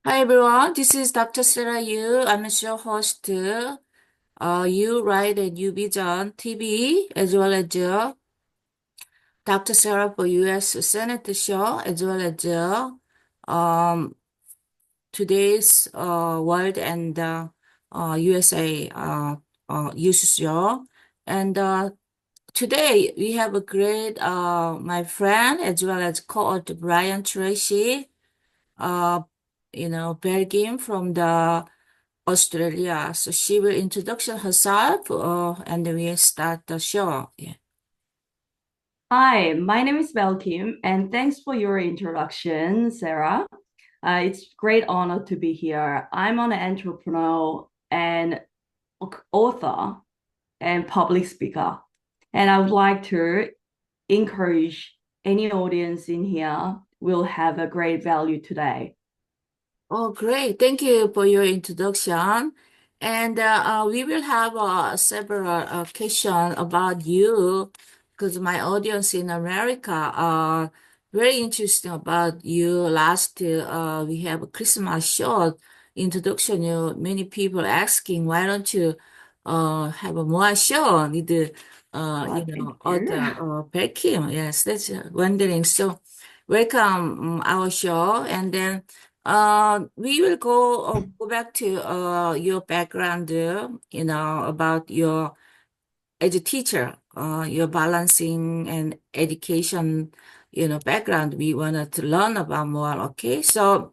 Hi everyone, this is Dr. Sarah Yu. I'm a show host. You write at New Vision TV as well as Dr. Sarah for U.S. Senate show as well as um, today's World and USA Youth show. And today we have a great my friend as well as co-author Brian Tracy. Uh, Belgium from the Australia. So she will introduce herself, and we'll start the show. Yeah. Hi, my name is Val Kim, and thanks for your introduction, Sarah. It's great honor to be here. I'm an entrepreneur and author and public speaker, and I would like to encourage any audience in here will have a great value today. Oh, great. Thank you for your introduction. And we will have several questions about you because my audience in America are very interesting about you. Last, we have a Christmas show introduction. Many people asking, why don't you have a more show with Thank other you. Kim? Yes, that's wondering. So, welcome our show. And then we will go back to your background, about your as a teacher, your balancing and education, background. We wanted to learn about more. Okay, so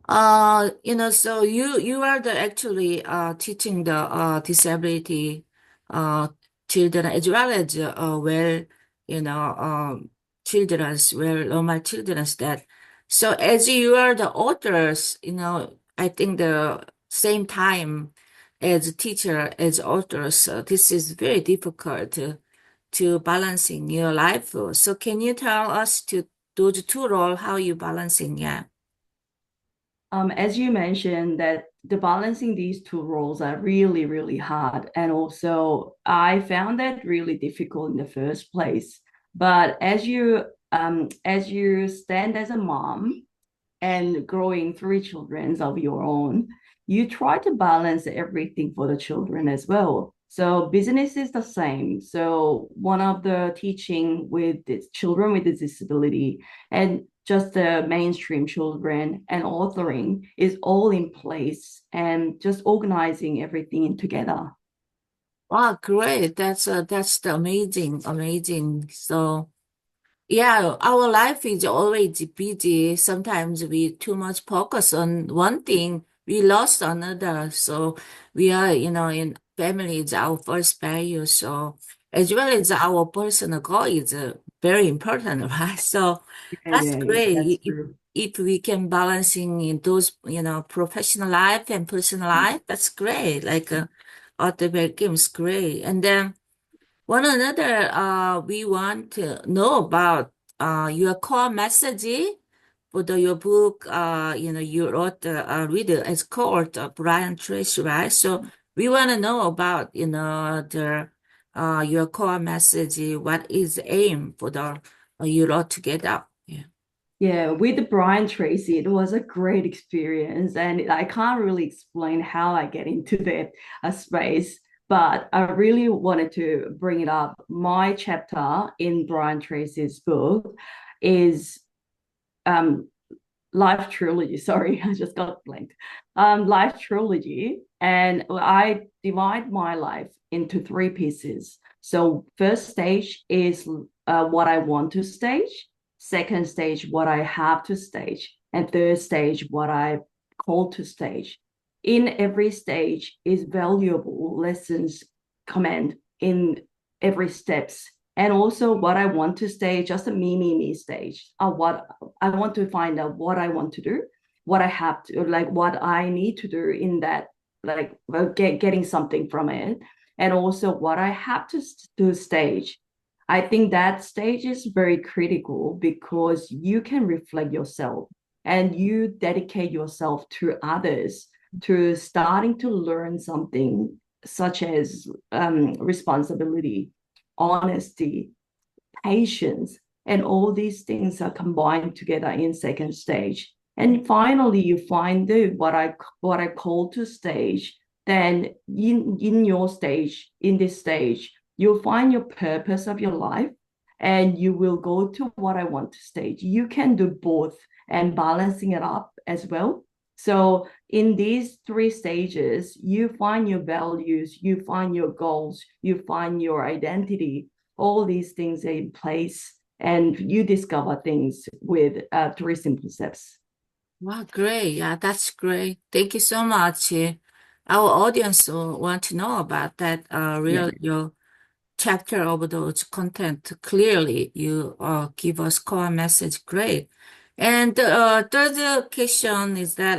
so you are the actually teaching the disability uh children as well as you know children's well normal children's that so as you are the authors, I think the same time as a teacher as authors, this is very difficult to balancing your life. So can you tell us to those two role how you balancing? Yeah. As you mentioned, that the balancing these two roles are really, really hard. And also, I found that really difficult in the first place. But as you stand as a mom and growing three children of your own, you try to balance everything for the children as well. So business is the same. So one of the teaching with the children with disability and just the mainstream children and authoring is all in place and just organizing everything together. Wow, great. That's the amazing. So yeah, our life is always busy. Sometimes we too much focus on one thing, we lost another. So we are, in family is our first value. So as well as our personal goal is very important, right? So Yeah, that's yeah, yeah, that's great. true. If we can balancing in those, professional life and personal life, that's great. Like Otterberg games, great. And then one another, we want to know about your core message for your book. You wrote reader as co-author Brian Tracy, right? So we want to know about, the your core message. What is the aim for the you wrote together? Yeah. Yeah, with Brian Tracy, it was a great experience, and I can't really explain how I get into that space, but I really wanted to bring it up. My chapter in Brian Tracy's book is um, Life Trilogy. Sorry, I just got blanked. Life Trilogy, and I divide my life into three pieces. So first stage is what I want to stage. Second stage, what I have to stage, and third stage, what I call to stage. In every stage is valuable lessons command in every steps and also what I want to stage, just a me stage. What I want to find out what I want to do, what I have to like, what I need to do in that, like getting something from it, and also what I have to do stage. I think that stage is very critical because you can reflect yourself and you dedicate yourself to others to starting to learn something such as responsibility, honesty, patience, and all these things are combined together in second stage. And finally, you find the what I call to stage. Then in your stage, in this stage, you'll find your purpose of your life, and you will go to what I want to stage. You can do both and balancing it up as well. So in these three stages, you find your values, you find your goals, you find your identity. All these things are in place, and you discover things with three simple steps. Wow, great. Yeah, that's great. Thank you so much. Our audience want to know about that Yeah. real your chapter of those content. Clearly, you give us core message. Great. And third question is that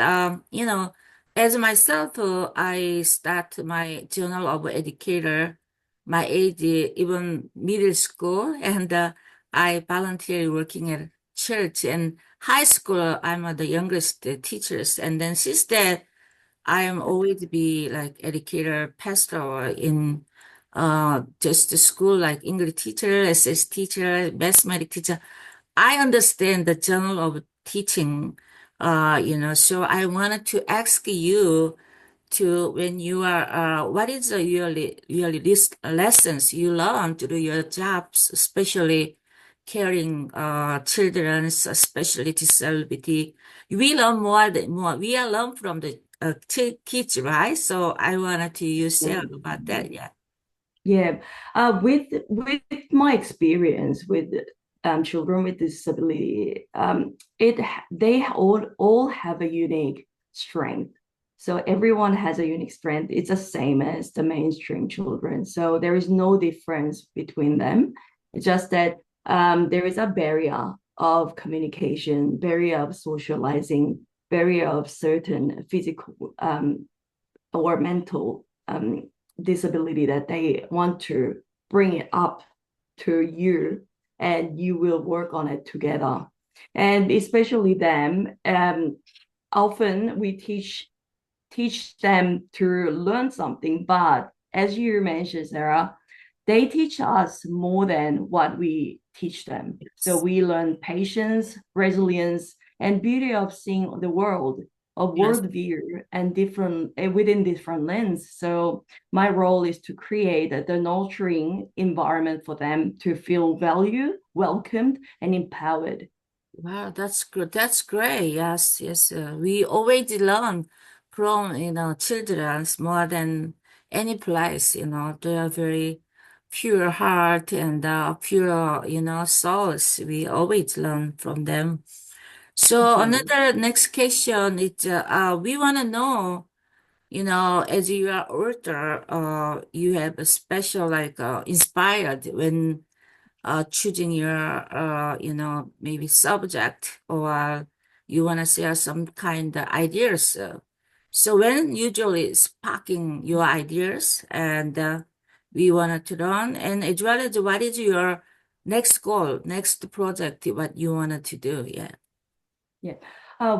as myself, I start my journal of educator, my age even middle school, and I volunteer working at church and high school. I'm the youngest teachers, and then since that. I am always be like educator, pastor or in just the school like English teacher, SS teacher, mathematics teacher. I understand the journal of teaching, so I wanted to ask you to when you are what is the yearly lessons you learn to do your jobs, especially caring children, especially disability. We learn more. We are learn from the kids, right? So I wanted to you share about that. Yeah. Yeah, with my experience with children with disability, they all have a unique strength. So everyone has a unique strength. It's the same as the mainstream children. So there is no difference between them. It's just that there is a barrier of communication, barrier of socializing, barrier of certain physical or mental disability that they want to bring it up to you, and you will work on it together. And especially them, often we teach them to learn something, but as you mentioned, Sarah, they teach us more than what we teach them. So Yes. we learn patience, resilience, and beauty of seeing the world, a Yes. worldview, and different within different lens. So my role is to create the nurturing environment for them to feel valued, welcomed, and empowered. Wow, that's good. That's great. Yes, yes. We always learn from, children's more than any place, They are very pure heart and pure, souls. We always learn from them. So Absolutely. another next question is, we want to know, as you are older, you have a special, like, inspired when choosing your, maybe subject or you want to share some kind of ideas. So when usually sparking your ideas and we wanted to learn and as well as what is your next goal, next project, what you wanted to do. Yeah. Yeah.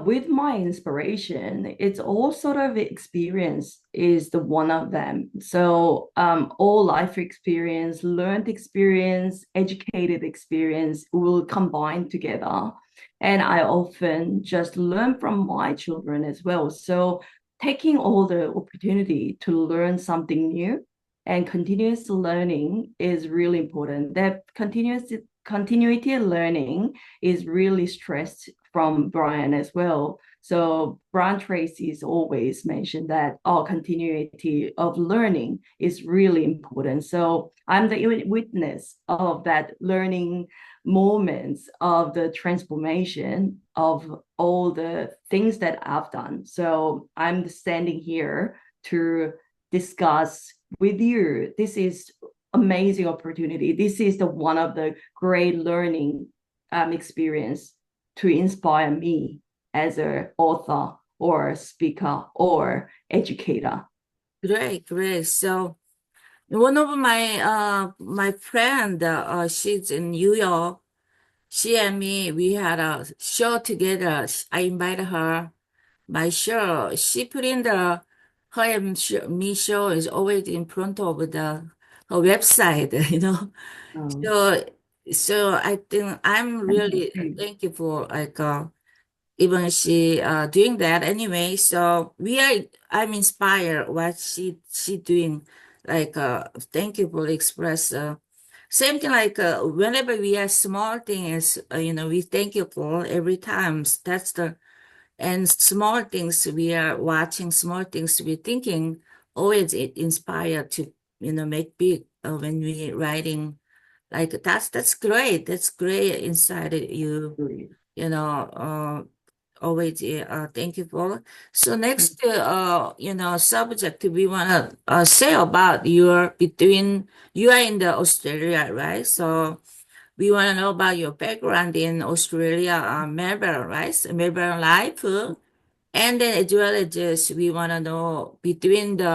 With my inspiration, it's all sort of experience is the one of them. So all life experience, learned experience, educated experience will combine together. And I often just learn from my children as well. So taking all the opportunity to learn something new and continuous learning is really important. That continuity of learning is really stressed from Brian as well. So Brian Tracy's always mentioned that our continuity of learning is really important. So I'm the witness of that learning moments of the transformation of all the things that I've done. So I'm standing here to discuss with you. This is amazing opportunity. This is the one of the great learning experience to inspire me as an author or a speaker or educator. Great, great. So one of my friend, she's in New York. She and me, we had a show together. I invited her. My show, she put in her and me show is always in front of her website, Um, So, so I think I'm really okay. thank you for like even she doing that anyway. So I'm inspired what she doing. Like thankful express. Same thing like whenever we have small things, we thankful every time. That's the and small things we are watching, small things we thinking. Always it inspired to make big when we writing. Like that's great. That's great inside you. Always thankful. So next, subject we wanna say about your between you are in the Australia, right? So we wanna know about your background in Australia, Melbourne, right? So Melbourne life, and then as well as just we wanna know between the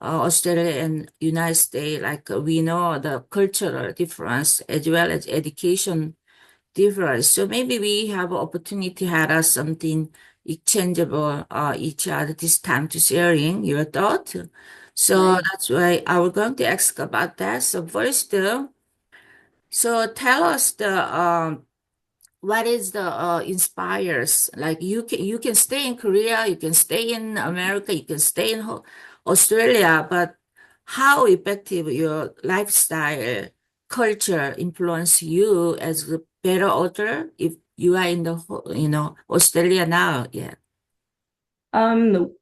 Australia and United States, like we know the cultural difference as well as education difference. So maybe we have opportunity to have something exchangeable each other this time to sharing your thought. So Right. that's why I was going to ask about that. So first, so tell us the what is the inspires like you can stay in Korea, you can stay in America, you can stay in Australia, but how effective your lifestyle culture influence you as a better author if you are in the Australia now? Yeah. Um,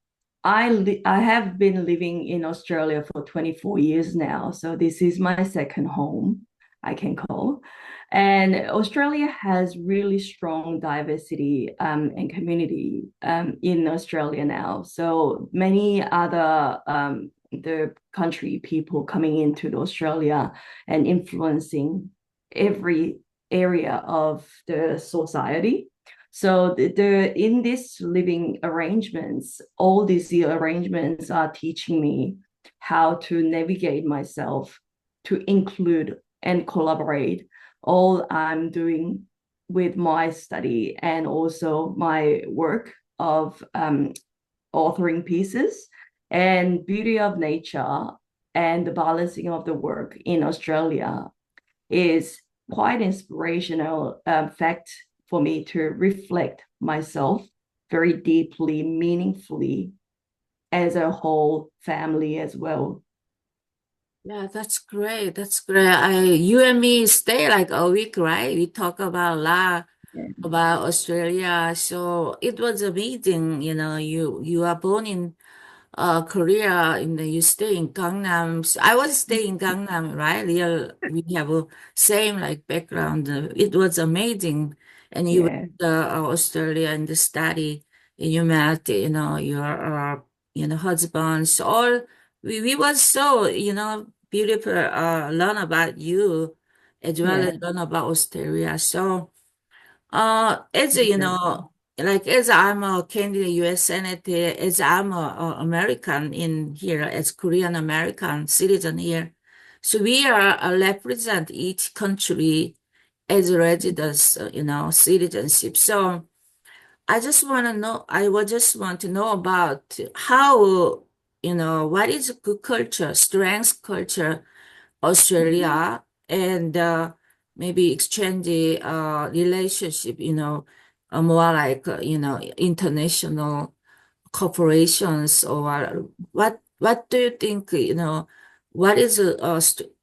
I have been living in Australia for 24 years now, so this is my second home, I can call. And Australia has really strong diversity and community in Australia now. So many other the country people coming into Australia and influencing every area of the society. So in this living arrangements, all these arrangements are teaching me how to navigate myself, to include and collaborate all I'm doing with my study and also my work of authoring pieces and beauty of nature and the balancing of the work in Australia is quite inspirational fact for me to reflect myself very deeply, meaningfully as a whole family as well. Yeah, that's great. That's great. You and me stay like a week, right? We talk about a lot Yeah. about Australia. So it was amazing. You are born in Korea, and then you stay in Gangnam. So I was staying in Gangnam, right? We have a same like background. It was amazing. And you went Yeah. to Australia and study, and you met, your, husbands. All we was so, beautiful. Learn about you as well as Yeah. learn about Australia. So. As Okay. like as I'm a candidate U.S. Senator, as I'm a American in here, as Korean American citizen here, so we are represent each country as residents, citizenship. So I would just want to know about how, what is good culture, strength culture Australia and maybe exchange relationship, more like, international corporations or what do you think, what is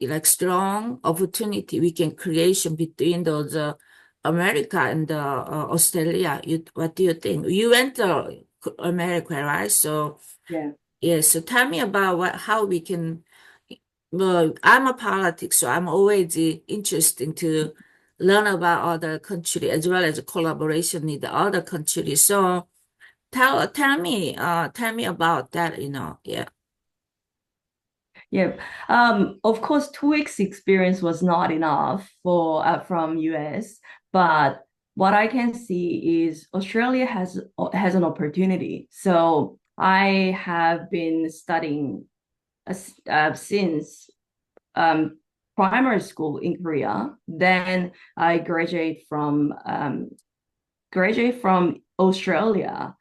like strong opportunity we can creation between those America and Australia? What do you think? You went to America, right? So Yeah. yeah, so tell me about how we can. Well, I'm a politics, so I'm always interested to learn about other country as well as collaboration with the other countries. So tell me about that. Yeah. Yeah. Of course, 2 weeks experience was not enough for from US, but what I can see is Australia has an opportunity. So I have been studying since um, primary school in Korea. Then I graduate from Australia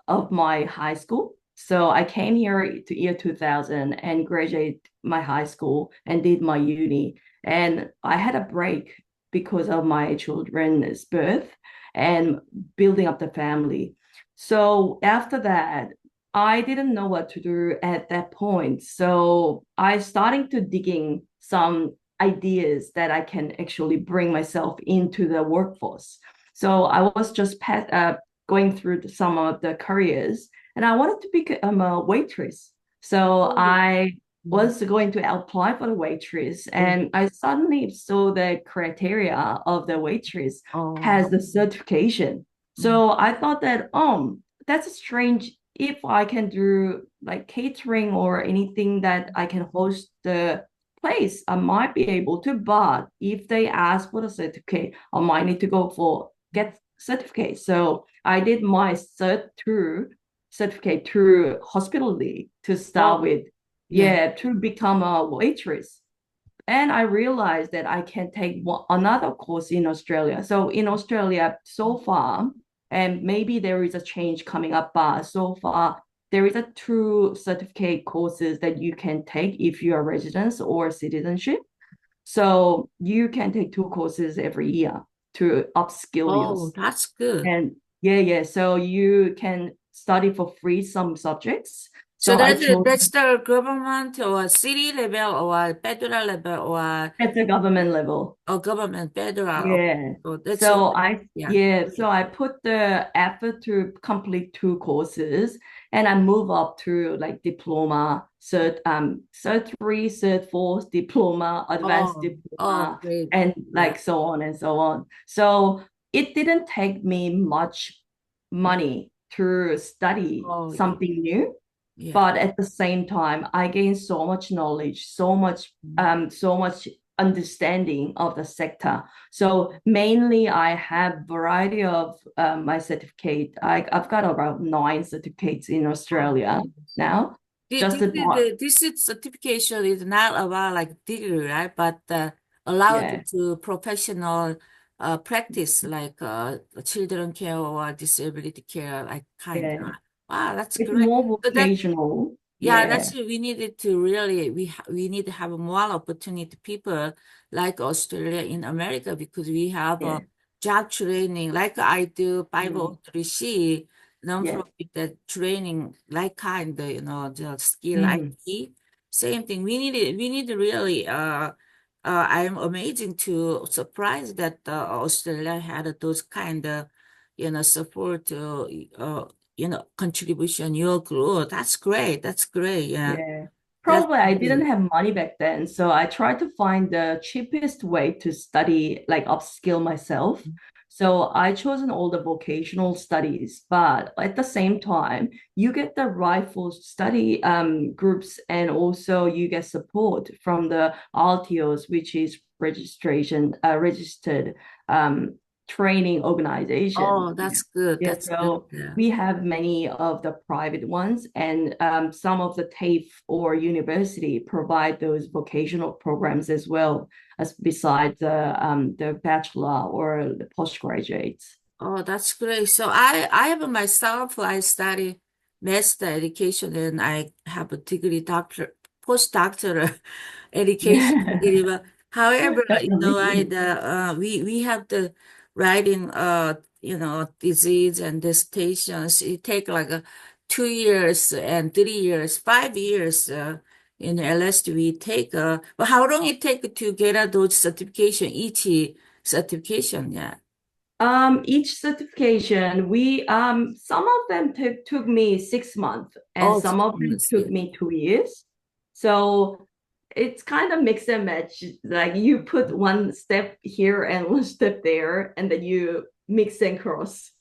of my high school. So I came here to year 2000 and graduated my high school and did my uni. And I had a break because of my children's birth. and building up the family. So after that, I didn't know what to do at that point. So I starting to digging some ideas that I can actually bring myself into the workforce. So I was just going through some of the careers, and I wanted to become a waitress. So Oh, I mm, was going to apply for the waitress, yeah. and I suddenly saw the criteria of the waitress Oh, has the certification. mm. So I thought that, that's strange. If I can do like catering or anything that I can host the place, I might be able to. But if they ask for the certificate, I might need to go for get certificate. So I did my certificate through hospitality to start Oh, with, yeah. yeah, to become a waitress. And I realized that I can take another course in Australia. So in Australia, so far, and maybe there is a change coming up, but so far there is a two certificate courses that you can take if you are residence or citizenship. So you can take two courses every year to upskill Oh, yourself. that's good. And yeah, yeah. So you can study for free some subjects. So So I chose that's the government or city level or federal level at the government level. or government federal. Yeah. Oh, that's really, yeah. So I put the effort to complete two courses, and I move up to like diploma, cert three, cert four, diploma, advanced Oh, diploma, great. and Yeah. like so on and so on. So it didn't take me much money to study Oh, yeah. something new, Yeah. but at the same time I gained so much knowledge, Mm. so much understanding of the sector. So mainly I have variety of my certificate. I've got about 9 certificates in Oh, Australia yes. now, Thi- just This is about. this is certification is not about like degree, right? But allowed you Yeah, to professional practice like children care or disability care, like kind of. yeah, Wow, that's it's great. more So that vocational. yeah, Yeah, that's we needed to really we need to have more opportunity people like Australia in America because we have a yeah, job training like I do mm, 503C yeah, non-profit that training like kind of the skill mm, IT same thing we need to really I'm amazing to surprised that Australia had those kind of support contribution, your growth. That's great. That's great. Yeah. yeah. That's Probably I didn't really, have money back then, so I tried to find the cheapest way to study, like upskill myself. So I chosen all the vocational studies, but at the same time, you get the right for study groups, and also you get support from the RTOs, which is registered um, training organization. oh, that's good. Yeah, That's good. so Yeah. we have many of the private ones, and some of the TAFE or university provide those vocational programs as well as besides the bachelor or the postgraduates. Oh, that's great. So I have myself, I study master education and I have a degree postdoctoral education Yeah, degree. But however, I definitely. we have the writing disease and dissertations. It take like 2 years and 3 years, 5 years. Unless we take but how long it take to get those certification, each certification? Yeah. Each certification, we some of them took me 6 months, and Oh, some six of them months, took yeah. me 2 years. So it's kind of mix and match. Like you put one step here and one step there, and then you mix and cross.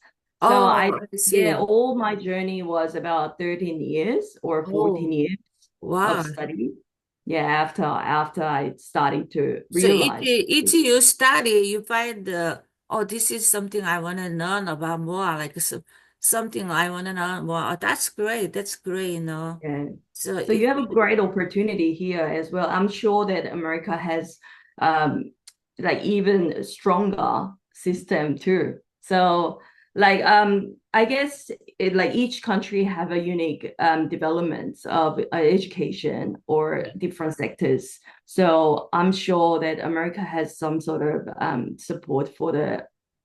So Oh, I yeah, see. all my journey was about 13 years or 14 Oh, years of wow. study. Yeah, after I started to So realize. each you study, you find oh, this is something I want to learn about more, like something I want to learn more. Oh, that's great. That's great. Yeah. So So you have a great opportunity here as well. I'm sure that America has um like even stronger system too. So like I guess like each country have a unique developments of education or different sectors. So I'm sure that America has some sort of support for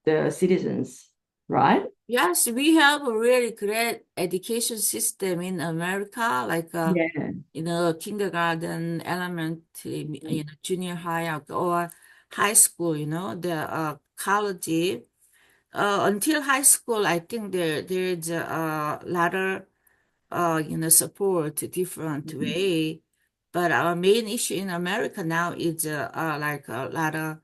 the citizens. right? Yes, we have a really great education system in America, like Yeah. kindergarten, elementary, junior high or high school, the college. Until high school, I think there's a lot of support different Mhm. way. But our main issue in America now is like a lot of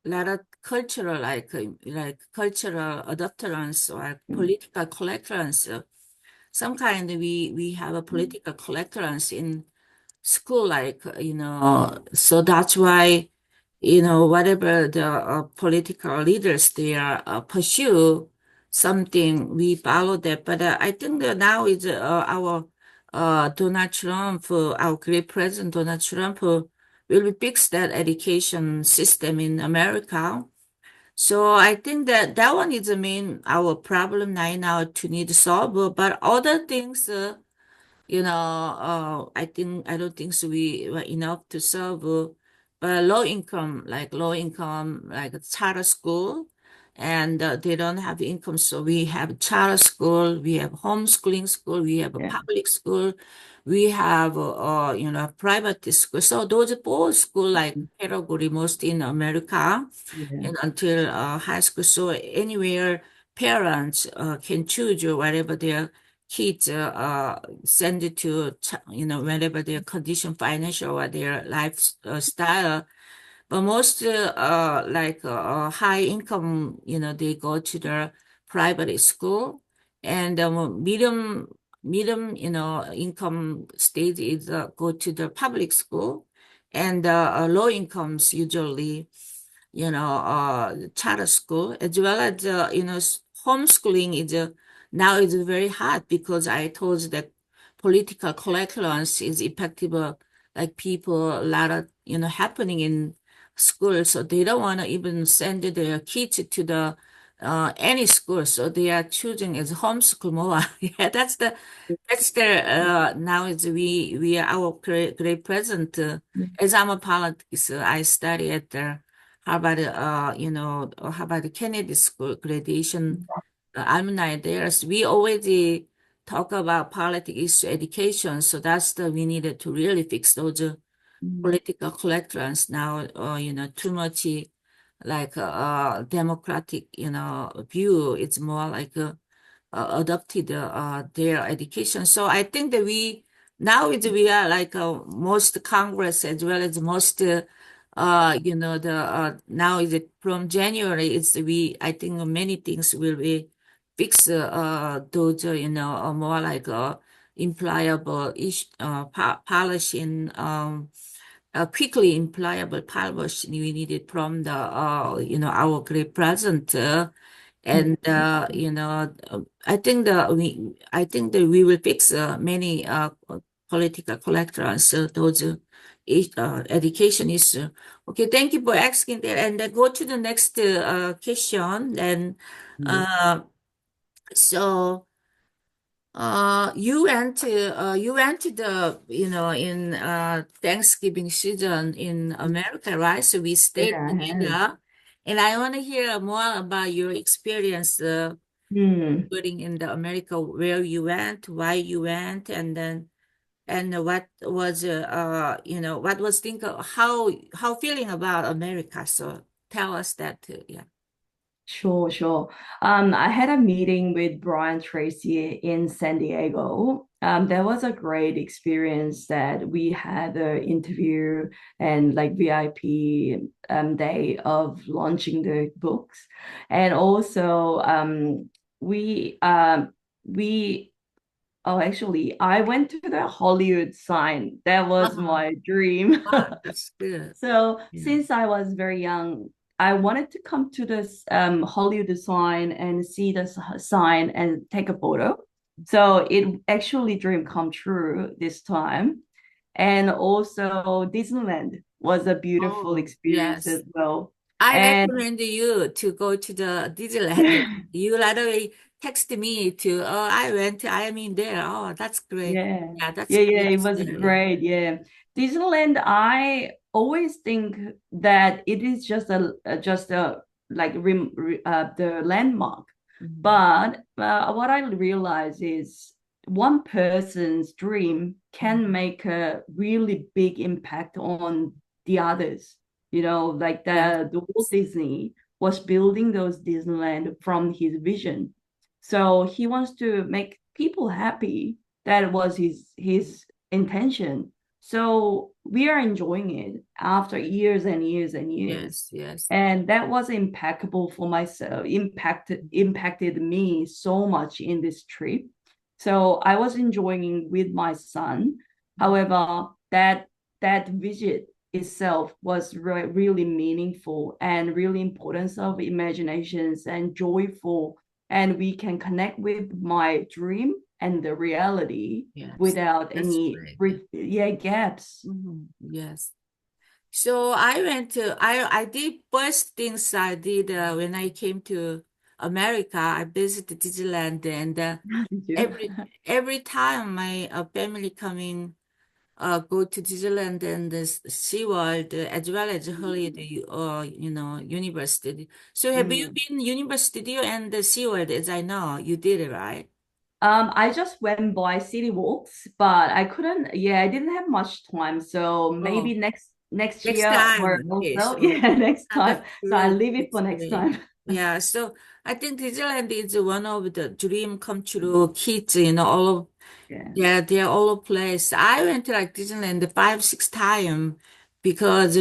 lot of cultural like cultural adopterance or political collectorance. Some kind we have a political collectorance in school, like so that's why whatever the political leaders they are pursue something, we follow that. But I think that now is our Donald Trump, our great president Donald Trump, will fix that education system in America. So I think that that one is the main our problem right now to need to solve. But other things. I don't think so we were enough to serve, but low income, like a charter school, and they don't have income. So we have charter school, we have homeschooling school, we have a Yeah. public school, we have, private school. So those are both school like category most in America Yeah. and until high school. So anywhere parents can choose whatever their kids send it to, whenever their condition, financial or their lifestyle. But most high income, they go to the private school, and medium, income state is go to the public school, and low incomes usually charter school, as well as, homeschooling is now is very hard because I told you that political correctness is effective, like people, a lot of, happening in school. So they don't want to even send their kids to the, any school. So they are choosing as homeschool more. Yeah, that's the, now is we are our great present, as I'm a politics, I study at the Harvard, Harvard Kennedy School graduation alumni there. So we already talk about politics education. So that's the, we needed to really fix those political correctness now, too much like democratic, view. It's more like adopted their education. So I think that we are like most Congress as well as most the now is it from January, it's we I think many things will be fixed, those more like implyable ish policy, and quickly implyable policy we needed from the our great president, and I think that we will fix many political collectors, those education issue. Okay, thank you for asking that. And go to the next question. And Mhm. uh, so you went to the in Thanksgiving season in America, right? So we stayed Yeah, I have. together, and I want to hear more about your experience. Hmm. Including in the America, where you went, why you went, and then what was what was think of how feeling about America. So tell us that too. Yeah. Sure, sure. I had a meeting with Brian Tracy in San Diego. There was a great experience that we had an interview and like VIP day of launching the books. And also we oh actually I went to the Hollywood sign. That was Uh-huh. my dream. Wow, that's good. So Yeah. since I was very young, I wanted to come to this Hollywood sign and see the sign and take a photo. So it actually dream come true this time. And also Disneyland was a beautiful Oh, experience yes. as well. I And recommend you to go to the Disneyland. You right away text me to, oh, I am in there. Oh, that's great. yeah, Yeah, that's yeah, yeah, it great was there. Yeah. great. Yeah, Disneyland. I always think that it is just a like the landmark. Mhm. But what I realize is one person's dream can Mhm. make a really big impact on the others. You know, like Yes. the Walt Disney was building those Disneyland from his vision. So he wants to make people happy. That was his intention. So we are enjoying it after years and years and years. Yes. Yes. And that was impeccable for myself, impacted me so much in this trip. So I was enjoying with my son. However, that visit itself was really meaningful and really importance of imaginations and joyful, and we can connect with my dream and the reality Yes. without That's any great. Yeah. gaps. Yes. So I did first things I did when I came to America. I visited Disneyland, and Did you? every every time my family coming go to Disneyland and the SeaWorld as well as Hollywood University. So have you Mm. been Universal Studio and the SeaWorld? As I know, you did it, right? I just went by city walks, but I couldn't, yeah, I didn't have much time. So maybe Oh, next next year or time. Okay, also, so yeah, next that's time. So I great. leave it That's for next great. time. Yeah, so I think Disneyland is one of the dream come true kids, all of Yeah. yeah, they're all over place. I went to like Disneyland 5, 6 times because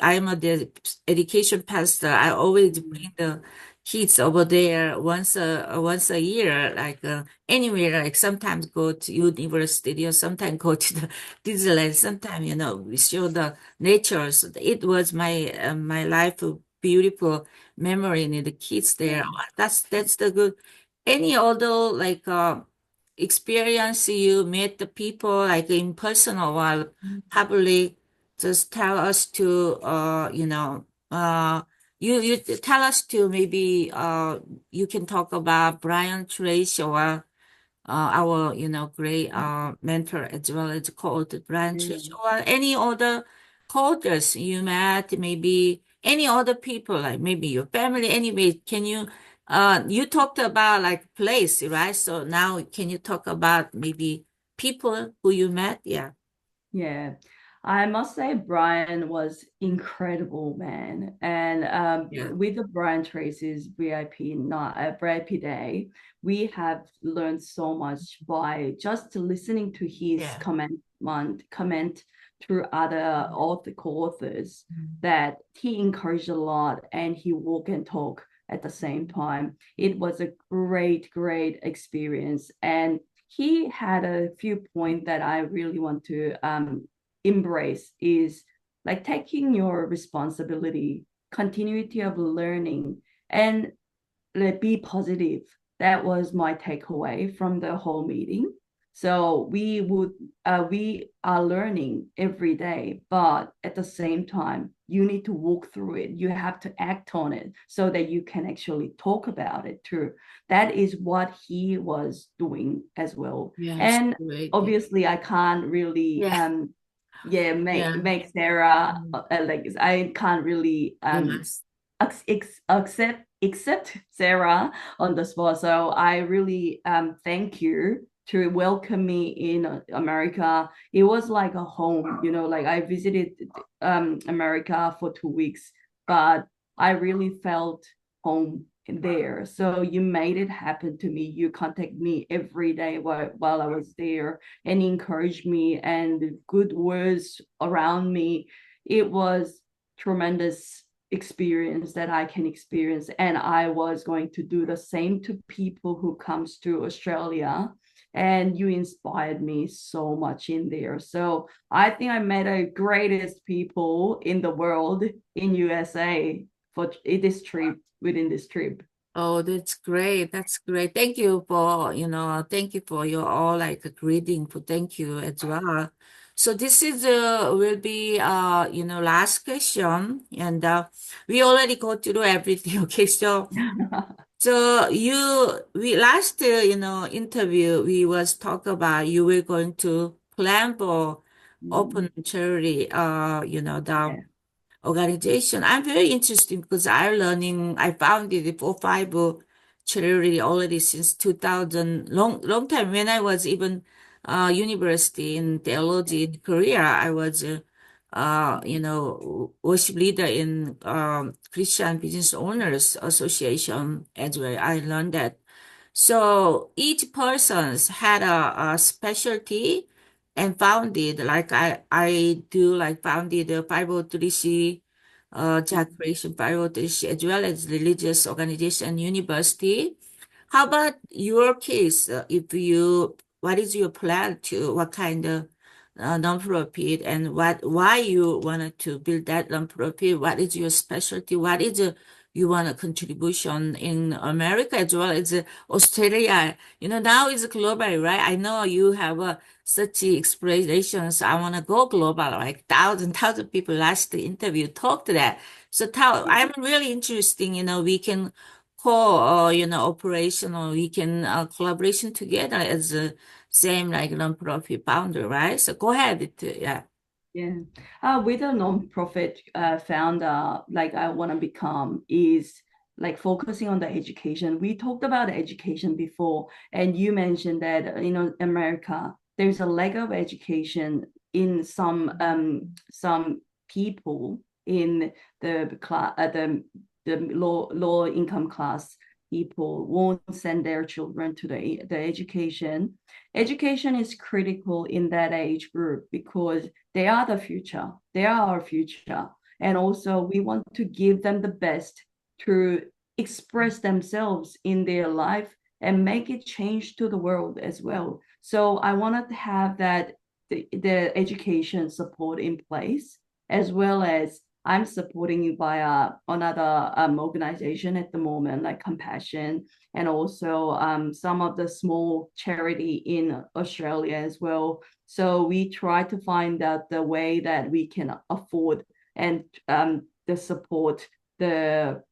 I'm the education pastor. I always bring the kids over there once a year, like anywhere. Like sometimes go to university or sometimes go to the Disneyland. Sometimes we show the nature. So it was my life of beautiful memory and the kids there. Yeah. That's the good. Any other like experience you meet the people like in person or while public, just tell us to you tell us to maybe you can talk about Brian Tracy or our great mentor as well as coach Brian Tracy Yeah. or any other coaches you met, maybe any other people like maybe your family. Anyway, can you talked about like place, right? So now can you talk about maybe people who you met? Yeah. Yeah, I must say Brian was incredible, man. And Yeah. with the Brian Tracy's VIP not VIP day, we have learned so much by just listening to his Yeah. comment through other co-authors, Mhm. that he encouraged a lot and he walk and talk at the same time. It was a great experience. And he had a few points that I really want to embrace is like taking your responsibility, continuity of learning, and like, be positive. That was my takeaway from the whole meeting. So we are learning every day, but at the same time, you need to walk through it. You have to act on it so that you can actually talk about it too. That is what he was doing as well. Yes. And Great. Yeah. obviously, I can't really Yeah. yeah Yeah. make Sarah Mhm. like I can't really Yes. accept Sarah on the spot. So I really thank you to welcome me in America. It was like a home, you know, like I visited America for 2 weeks, but I really felt home there. So you made it happen to me. You contact me every day while I was there and encouraged me and good words around me. It was tremendous experience that I can experience, and I was going to do the same to people who comes to Australia, and you inspired me so much in there. So I think I met the greatest people in the world in USA for this trip, within this trip. Oh, that's great. That's great. Thank you for your all like greeting. For thank you as well. So this is will be last question, and we already go through everything. Okay, so we last interview we was talk about you were going to plan for Mm, open charity. The yeah. organization. I'm very interested because I founded the 4-5 charity already since 2000, long time when I was even university in theology in Korea. I was worship leader in Christian Business Owners Association as well. I learned that. So each person's had a specialty and founded, like I do, like founded the 503c, Jack Creation 503c, as well as religious organization university. How about your case? What is your plan to, what kind of nonprofit and why you wanted to build that nonprofit? What is your specialty? What is you want a contribution in America as well as Australia? Now it's global, right? I know you have such expressions. I want to go global, like thousand people last interview talked to that. So I'm really interested, we can operational, we can collaboration together as a same like non-profit founder, right? So go ahead. Yeah. Yeah. With a non-profit founder, like I want to become is like focusing on the education. We talked about education before, and you mentioned that, America, there's a lack of education in some people in the class, the low income class people won't send their children to the education. Education is critical in that age group because they are the future. They are our future. And also, we want to give them the best to express themselves in their life and make it change to the world as well. So I wanted to have that the education support in place, as well as I'm supporting you via another organization at the moment, like Compassion, and also some of the small charity in Australia as well. So we try to find out the way that we can afford and the support the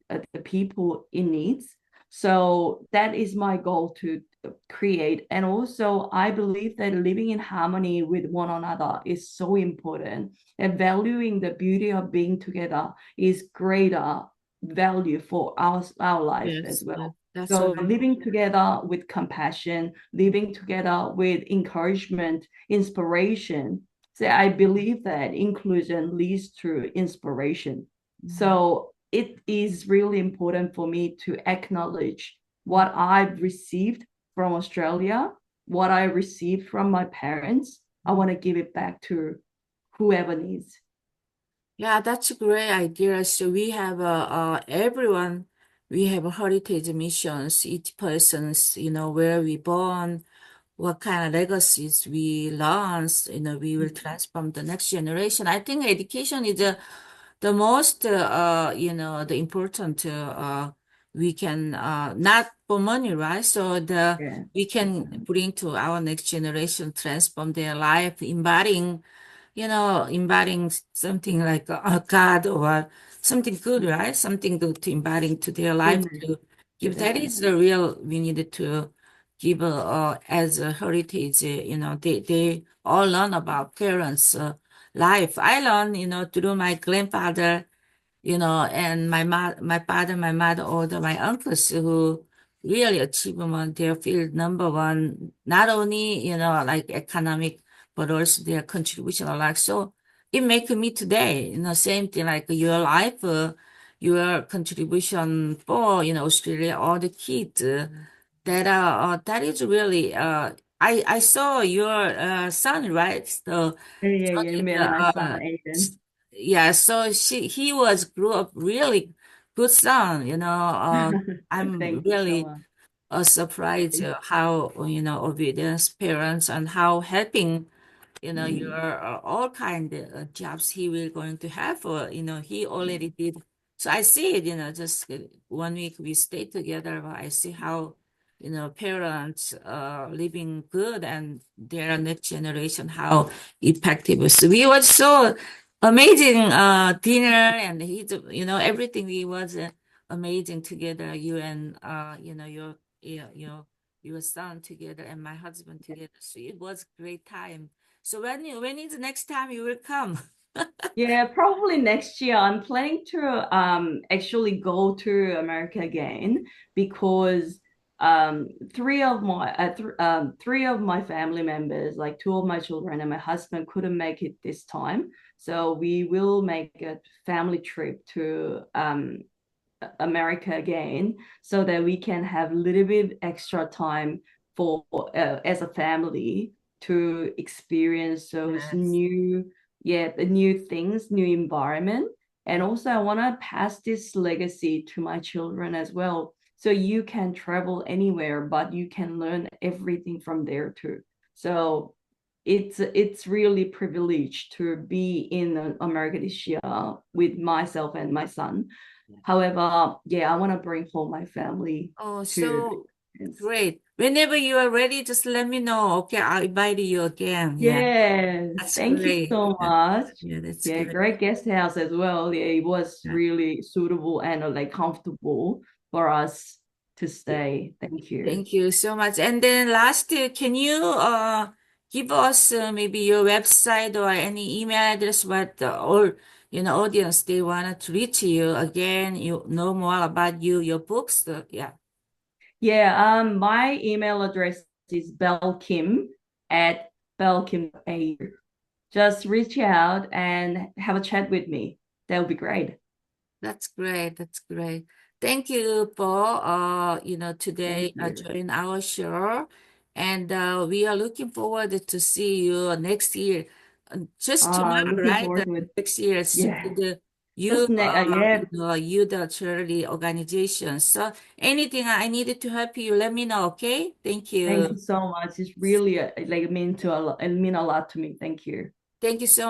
people in needs. So that is my goal to create. And also, I believe that living in harmony with one another is so important. And valuing the beauty of being together is greater value for our life as Yes, well. that's So so. living together with compassion, living together with encouragement, inspiration. So I believe that inclusion leads to inspiration. So it is really important for me to acknowledge what I've received from Australia, what I received from my parents. I want to give it back to whoever needs. Yeah, that's a great idea. So we have everyone, we have heritage missions, each person's, where we born, what kind of legacies we learn, we will transform the next generation. I think education is the most, the important, we can, not for money, right? So Yeah. we can bring to our next generation, transform their life, embodying something like a God or something good, right? Something good to embodying to their life Amen. to give. That Amen. is the real we needed to give as a heritage. They all learn about parents' life. I learned, through my grandfather, and my father, my mother, or my uncles who really achievement their field number one, not only, like economic, but also their contribution a lot. So it make me today, same thing like your life, your contribution for, Australia, all the kids that is really, I saw your son, right? So, Yeah, yeah, son yeah. is, Me and my son, Aiden. yeah, so he grew up really good son, I'm Thank you so really much. surprised how, obedience parents and how helping, your Mm. all kind of jobs he will going to have, or, he already did. So I see it, just 1 week we stay together, but I see how, parents living good and their next generation, how effective. So we were so amazing dinner and everything we was amazing together, you and your son together and my husband together. So it was great time. So when is the next time you will come? Yeah, probably next year. I'm planning to actually go to America again because three of my family members, like two of my children and my husband, couldn't make it this time. So we will make a family trip to America again so that we can have a little bit extra time for as a family to experience those Yes. new, yeah, the new things, new environment. And also, I want to pass this legacy to my children as well. So you can travel anywhere, but you can learn everything from there too. So it's really privileged to be in America this year with myself and my son. However, yeah, I want to bring home my family Oh, to so experience. great. Whenever you are ready, just let me know. Okay, I'll invite you again. Yeah, Yes, that's thank you great. so Yeah, much. yeah, that's Yeah, great. great guest house as well. Yeah, it was Yeah. really suitable and like comfortable for us to stay. Thank you. Thank you so much. And then last, can you give us maybe your website or any email address what the all audience they wanted to reach you again, you know more about you, your books. Yeah, Yeah, my email address is bellkim@bellkim.au. Just reach out and have a chat with me. That would be great. that's great. That's great. Thank you for Thank today you. joining our show, and we are looking forward to see you next year. Just tomorrow, Looking right? forward to it. Next year, Yeah. the Just yeah. you the charity organization. So anything I needed to help you, let me know. Okay? Thank Thank you you. so much. It's really like mean a lot to me. Thank you. Thank you so much.